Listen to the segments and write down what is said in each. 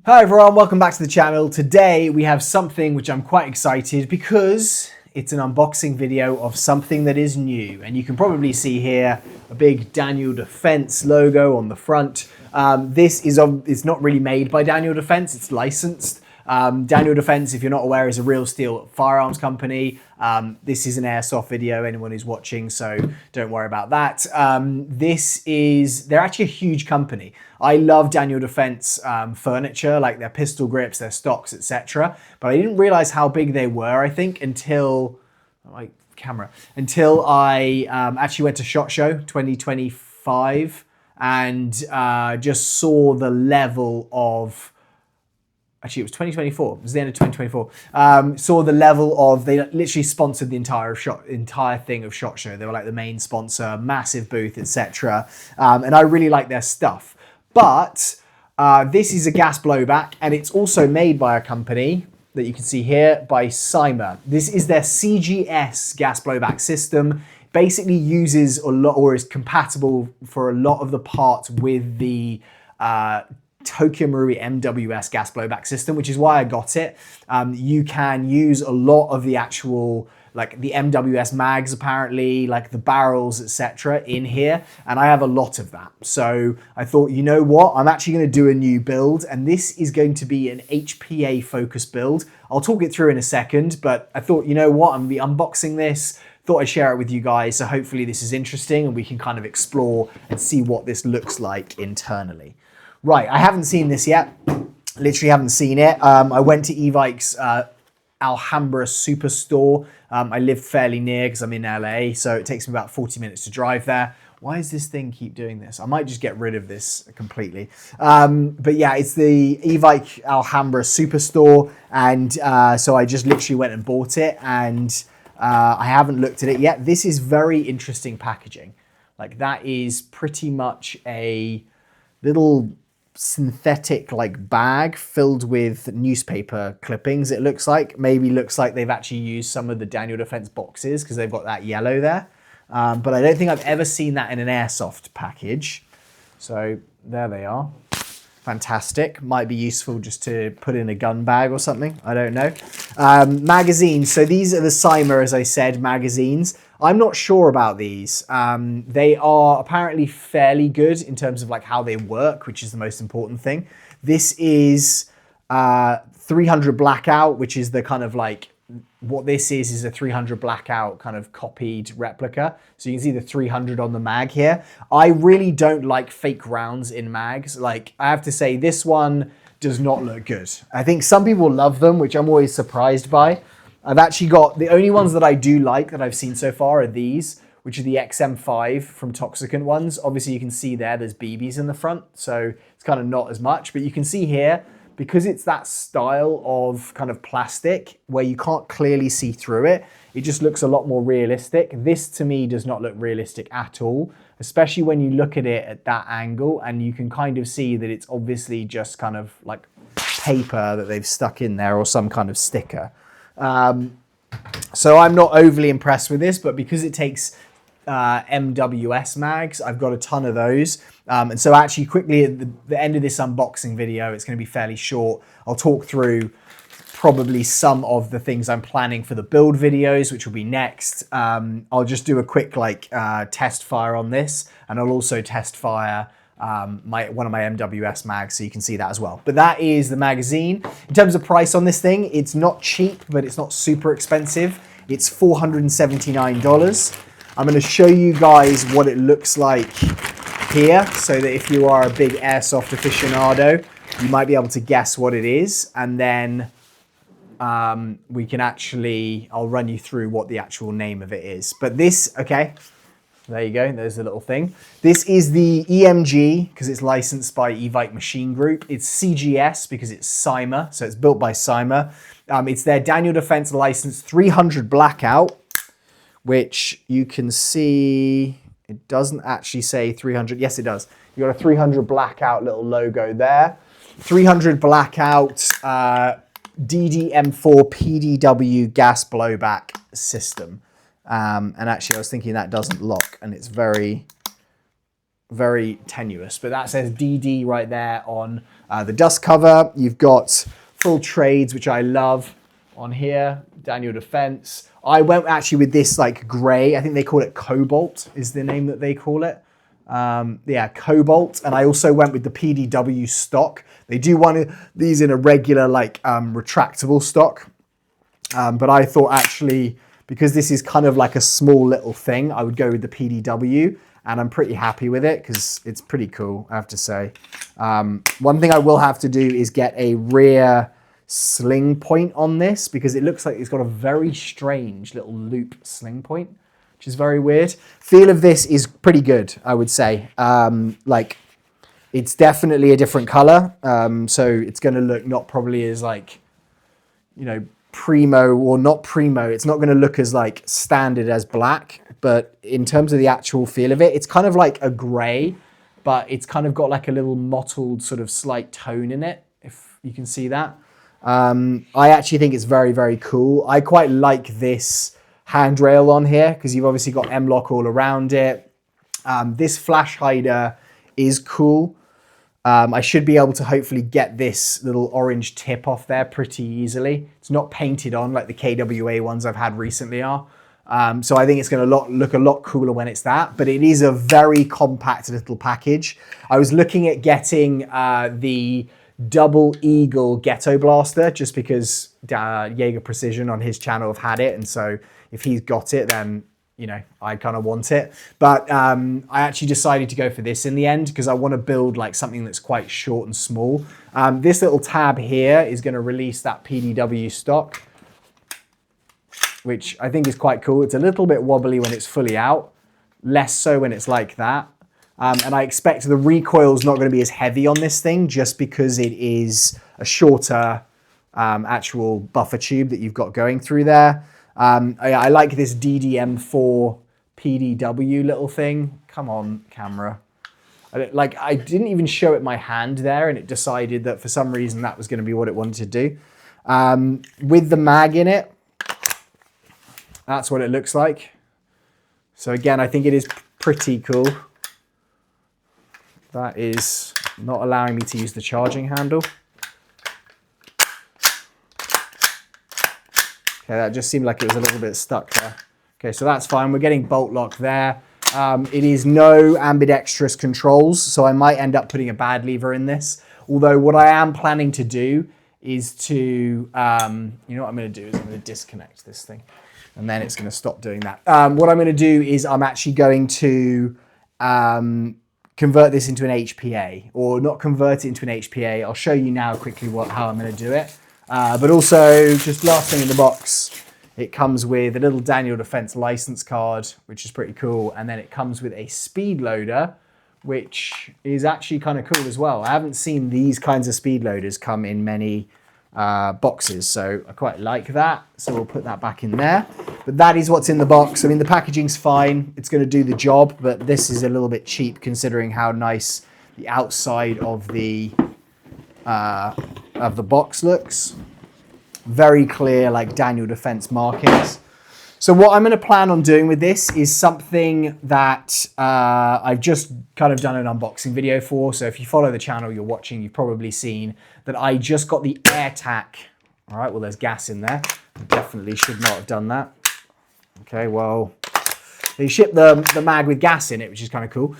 Hi everyone, welcome back to the channel. Today we have something which I'm quite excited because it's an unboxing video of something that is new. And you can probably see here a big Daniel Defense logo on the front. It's not really made by Daniel Defense, it's licensed. Daniel Defense, if you're not aware, is a real steel firearms company. This is an airsoft video, anyone who's watching, so don't worry about that. They're actually a huge company. I love Daniel Defense furniture, like their pistol grips, their stocks, etc. But I didn't realize how big they were, I think, until I actually went to SHOT Show 2025 and just saw the level of, actually, it was 2024. It was the end of 2024. Saw the level of, they literally sponsored the entire thing of SHOT Show. They were like the main sponsor, massive booth, etc. And I really like their stuff. But this is a gas blowback, and it's also made by a company that you can see here, by CYMA. This is their CGS gas blowback system. Basically uses a lot, or is compatible for a lot of the parts with the Tokyo Marui MWS gas blowback system, which is why I got it. You can use a lot of the actual, like the MWS mags apparently, like the barrels, etc. in here, and I have a lot of that. So I thought, you know what, I'm actually going to do a new build, and this is going to be an HPA focused build. I'll talk it through in a second, but I thought, you know what, I'm going to be unboxing this. Thought I'd share it with you guys, so hopefully this is interesting and we can kind of explore and see what this looks like internally. Right, I haven't seen this yet. Literally haven't seen it. I went to Evike's Alhambra Superstore. I live fairly near because I'm in LA, so it takes me about 40 minutes to drive there. Why does this thing keep doing this? I might just get rid of this completely. But yeah, it's the Evike Alhambra Superstore, and so I just literally went and bought it, and I haven't looked at it yet. This is very interesting packaging. Like, that is pretty much a little synthetic like bag filled with newspaper clippings. It looks like, maybe looks like they've actually used some of the Daniel Defense boxes because they've got that yellow there. But I don't think I've ever seen that in an airsoft package. So there they are. Fantastic. Might be useful just to put in a gun bag or something. I don't know. Magazines. So these are the CYMA, as I said, magazines. I'm not sure about these. They are apparently fairly good in terms of like how they work, which is the most important thing. This is 300 blackout, which is the kind of like, what this is a 300 blackout kind of copied replica. So you can see the 300 on the mag here. I really don't like fake rounds in mags. Like, I have to say, this one does not look good. I think some people love them, which I'm always surprised by. I've actually got, the only ones that I do like that I've seen so far are these, which are the XM5 from Toxicant ones. Obviously you can see there's BBs in the front, so it's kind of not as much, but you can see here, because it's that style of kind of plastic where you can't clearly see through it, it just looks a lot more realistic. This to me does not look realistic at all, especially when you look at it at that angle, and you can kind of see that it's obviously just kind of like paper that they've stuck in there, or some kind of sticker. So I'm not overly impressed with this, but because it takes MWS mags, I've got a ton of those. And so actually quickly at the end of this unboxing video, it's going to be fairly short. I'll talk through probably some of the things I'm planning for the build videos, which will be next. I'll just do a quick like test fire on this, and I'll also test fire one of my MWS mags, so you can see that as well. But that is the magazine. In terms of price on this thing, it's not cheap, but it's not super expensive. It's $479. I'm going to show you guys what it looks like here, so that if you are a big airsoft aficionado, you might be able to guess what it is, and then we can actually, I'll run you through what the actual name of it is. But this, okay, there you go, there's the little thing. This is the EMG, because it's licensed by Evike Machine Group. It's CGS, because it's CYMA, so it's built by CYMA. It's their Daniel Defense licensed 300 blackout, which you can see, it doesn't actually say 300. Yes, it does. You got a 300 blackout little logo there. 300 blackout DDM4 PDW gas blowback system. And actually I was thinking that doesn't lock, and it's very very tenuous, but that says DD right there on the dust cover. You've got full trades, which I love on here, Daniel Defense. I went actually with this like gray, I think they call it Cobalt is the name that they call it. Yeah, Cobalt. And I also went with the PDW stock. They do one of these in a regular like retractable stock. But I thought actually, because this is kind of like a small little thing, I would go with the PDW, and I'm pretty happy with it because it's pretty cool, I have to say. One thing I will have to do is get a rear sling point on this, because it looks like it's got a very strange little loop sling point, which is very weird. Feel of this is pretty good, I would say. Like, it's definitely a different color, so it's going to look not probably as like, you know, primo or not primo. It's not going to look as like standard as black, but in terms of the actual feel of it, it's kind of like a gray, but it's kind of got like a little mottled sort of slight tone in it, if you can see that. I actually think it's very, very cool. I quite like this handrail on here because you've obviously got M-LOK all around it. This flash hider is cool. I should be able to hopefully get this little orange tip off there pretty easily. It's not painted on like the KWA ones I've had recently are. So I think it's going to look a lot cooler when it's that, but it is a very compact little package. I was looking at getting the Double Eagle Ghetto Blaster just because Jaeger Precision on his channel have had it, and so if he's got it, then you know, I kind of want it. But I actually decided to go for this in the end because I want to build like something that's quite short and small. This little tab here is going to release that PDW stock, which I think is quite cool. It's a little bit wobbly when it's fully out, less so when it's like that. And I expect the recoil's not going to be as heavy on this thing just because it is a shorter actual buffer tube that you've got going through there. I like this DDM4 PDW little thing. Come on, camera. I didn't even show it my hand there, and it decided that for some reason that was going to be what it wanted to do. With the mag in it, that's what it looks like. So again, I think it is pretty cool. That is not allowing me to use the charging handle. Okay, that just seemed like it was a little bit stuck there. Okay, so that's fine. We're getting bolt lock there. It is no ambidextrous controls, so I might end up putting a bad lever in this. Although what I am planning to do is to, you know what I'm going to do is I'm going to disconnect this thing, and then it's going to stop doing that. What I'm going to do is I'm actually going to convert this into an HPA, or not convert it into an HPA. I'll show you now quickly how I'm going to do it. But also, just last thing in the box, it comes with a little Daniel Defense license card, which is pretty cool. And then it comes with a speed loader, which is actually kind of cool as well. I haven't seen these kinds of speed loaders come in many boxes, so I quite like that. So we'll put that back in there. But that is what's in the box. I mean, the packaging's fine. It's going to do the job, but this is a little bit cheap considering how nice the outside of the box looks. Very clear, like Daniel Defense markings. So what I'm going to plan on doing with this is something that I've just kind of done an unboxing video for. So if you follow the channel you're watching, you've probably seen that I just got the AirTac. All right, well, there's gas in there. I definitely should not have done that. Okay, well, they ship the mag with gas in it, which is kind of cool.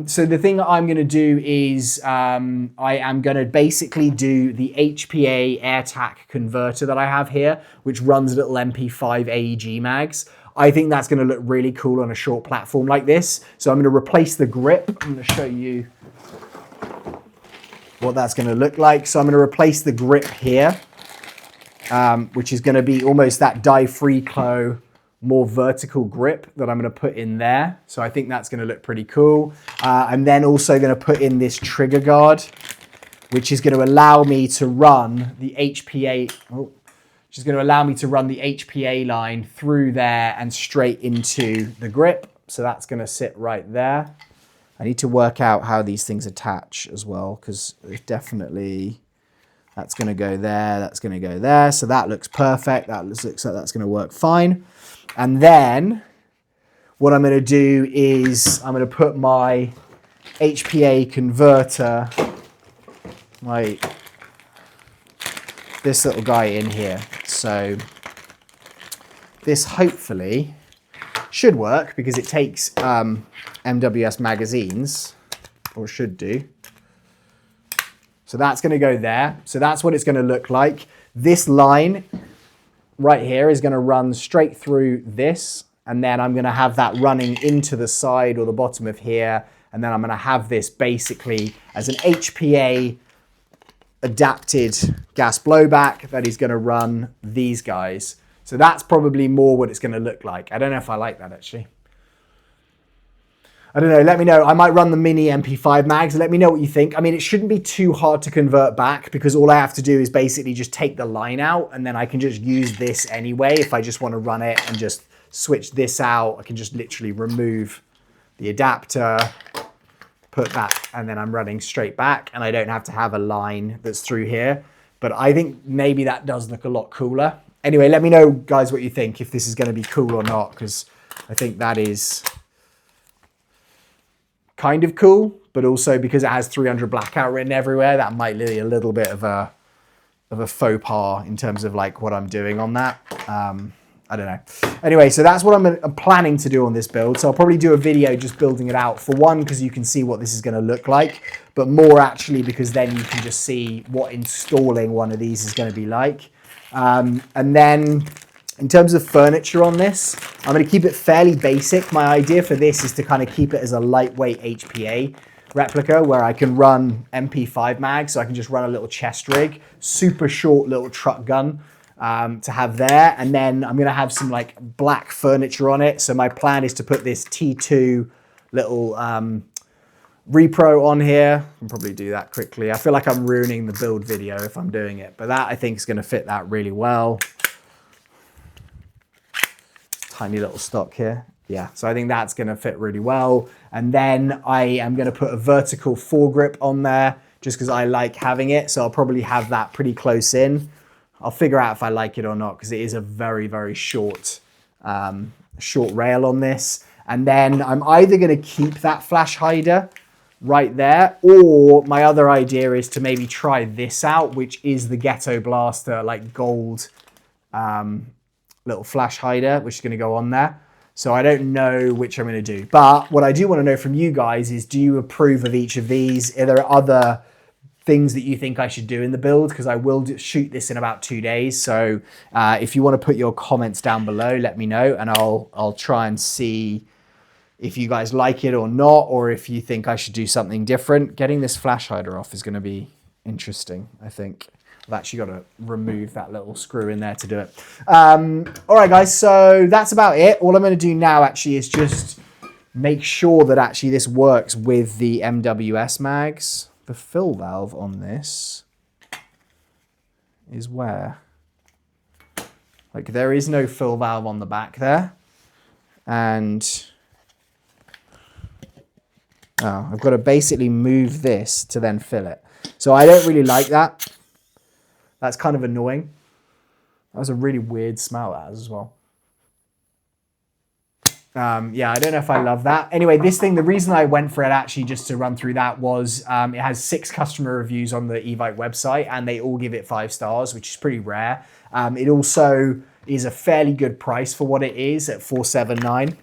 So the thing that I'm going to do is I am going to basically do the HPA AirTac converter that I have here, which runs little MP5 AEG mags. I think that's going to look really cool on a short platform like this. So I'm going to replace the grip. I'm going to show you what that's going to look like. So I'm going to replace the grip here, which is going to be almost that Free Clo more vertical grip that I'm going to put in there. So I think that's going to look pretty cool. I'm then also going to put in this trigger guard, which is going to allow me to run the HPA, which is going to allow me to run the HPA line through there and straight into the grip. So that's going to sit right there. I need to work out how these things attach as well, because definitely that's going to go there, that's going to go there. So that looks perfect. That looks like that's going to work fine. And then what I'm going to do is I'm going to put my HPA converter, this little guy in here. So this hopefully should work because it takes MWS magazines, or should do. So that's going to go there. So that's what it's going to look like. This line right here is going to run straight through this, and then I'm going to have that running into the side or the bottom of here, and then I'm going to have this basically as an HPA adapted gas blowback that is going to run these guys. So that's probably more what it's going to look like. I don't know if I like that actually. I don't know, let me know. I might run the mini MP5 mags. Let me know what you think. I mean, it shouldn't be too hard to convert back because all I have to do is basically just take the line out, and then I can just use this anyway. If I just want to run it and just switch this out, I can just literally remove the adapter, put that, and then I'm running straight back, and I don't have to have a line that's through here. But I think maybe that does look a lot cooler. Anyway, let me know, guys, what you think, if this is going to be cool or not, because I think that is kind of cool, but also because it has 300 blackout written everywhere, that might be a little bit of a faux pas in terms of like what I'm doing on that. I don't know. Anyway, so that's what I'm planning to do on this build. So I'll probably do a video just building it out, for one, because you can see what this is going to look like, but more actually because then you can just see what installing one of these is going to be like. And then in terms of furniture on this, I'm going to keep it fairly basic. My idea for this is to kind of keep it as a lightweight HPA replica where I can run MP5 mag, so I can just run a little chest rig, super short little truck gun to have there. And then I'm going to have some like black furniture on it. So my plan is to put this T2 little repro on here. I'll probably do that quickly. I feel like I'm ruining the build video if I'm doing it, but that I think is going to fit that really well. Tiny little stock here. Yeah, so I think that's going to fit really well. And then I am going to put a vertical foregrip on there just because I like having it. So I'll probably have that pretty close in. I'll figure out if I like it or not because it is a very, very short rail on this. And then I'm either going to keep that flash hider right there, or my other idea is to maybe try this out, which is the Ghetto Blaster like gold little flash hider, which is going to go on there. So I don't know which I'm going to do. But what I do want to know from you guys is, do you approve of each of these? Are there other things that you think I should do in the build? Because I will shoot this in about 2 days. So if you want to put your comments down below, let me know, and I'll try and see if you guys like it or not, or if you think I should do something different. Getting this flash hider off is going to be interesting, I think. I've actually got to remove that little screw in there to do it. All right, guys, so that's about it. All I'm going to do now actually is just make sure that actually this works with the MWS mags. The fill valve on this is where? Like, there is no fill valve on the back there. And I've got to basically move this to then fill it. So I don't really like that. That's kind of annoying. That was a really weird smell, that as well. Yeah, I don't know if I love that. Anyway, this thing, the reason I went for it actually just to run through that was it has 6 customer reviews on the Evite website, and they all give it 5 stars, which is pretty rare. It also is a fairly good price for what it is at $479.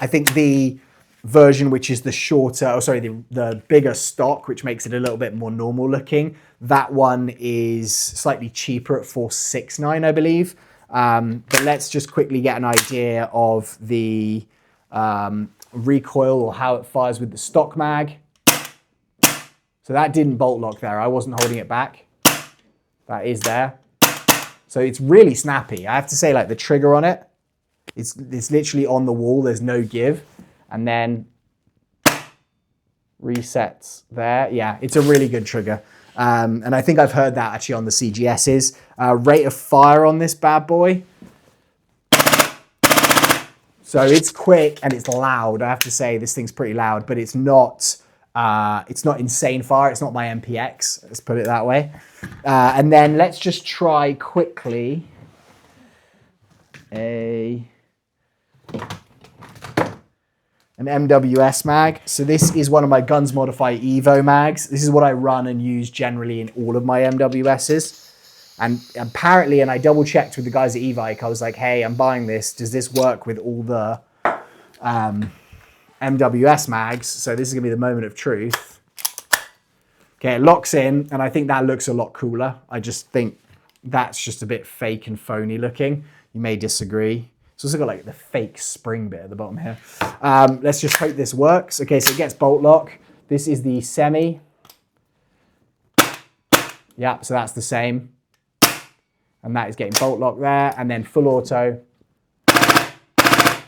I think the version which is the shorter, the bigger stock, which makes it a little bit more normal looking, that one is slightly cheaper at $469, I believe. But let's just quickly get an idea of the recoil, or how it fires with the stock mag. So that didn't bolt lock there. I wasn't holding it back. That is there. So it's really snappy. I have to say, like, the trigger on it, it's literally on the wall. There's no give. And then resets there. Yeah, it's a really good trigger. And I think I've heard that actually on the CGSs. Rate of fire on this bad boy. So it's quick and it's loud. I have to say this thing's pretty loud, but it's not insane fire. It's not my MPX. Let's put it that way. And then let's just try quickly a an MWS mag. So this is one of my Guns Modify Evo mags. This is what I run and use generally in all of my MWSs. And apparently, and I double checked with the guys at Evike, I was like, hey, I'm buying this. Does this work with all the MWS mags? So this is gonna be the moment of truth. Okay, it locks in, and I think that looks a lot cooler. I just think that's just a bit fake and phony looking. You may disagree. It's also got like the fake spring bit at the bottom here. Let's just hope this works. Okay, so it gets bolt lock. This is the semi. Yeah, so that's the same. And that is getting bolt lock there, and then full auto.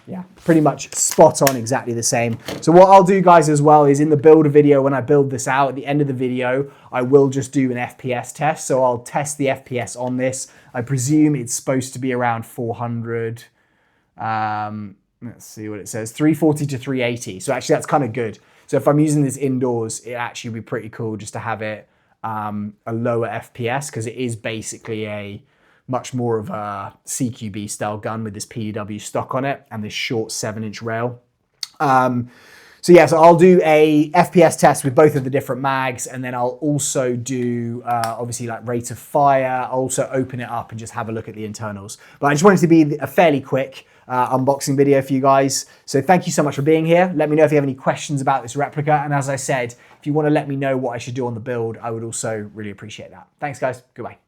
Yeah, pretty much spot on, exactly the same. So what I'll do, guys, as well is in the builder video, when I build this out, at the end of the video, I will just do an FPS test. So I'll test the FPS on this. I presume it's supposed to be around 400. Let's see what it says, 340 to 380. So actually that's kind of good. So if I'm using this indoors, it actually would be pretty cool just to have it a lower FPS, because it is basically a much more of a CQB style gun with this PDW stock on it and this short 7-inch rail. So yeah, so I'll do a FPS test with both of the different mags, and then I'll also do obviously like rate of fire. I'll also open it up and just have a look at the internals. But I just wanted to be a fairly quick unboxing video for you guys. So thank you so much for being here. Let me know if you have any questions about this replica. And as I said, if you want to let me know what I should do on the build, I would also really appreciate that. Thanks, guys. Goodbye.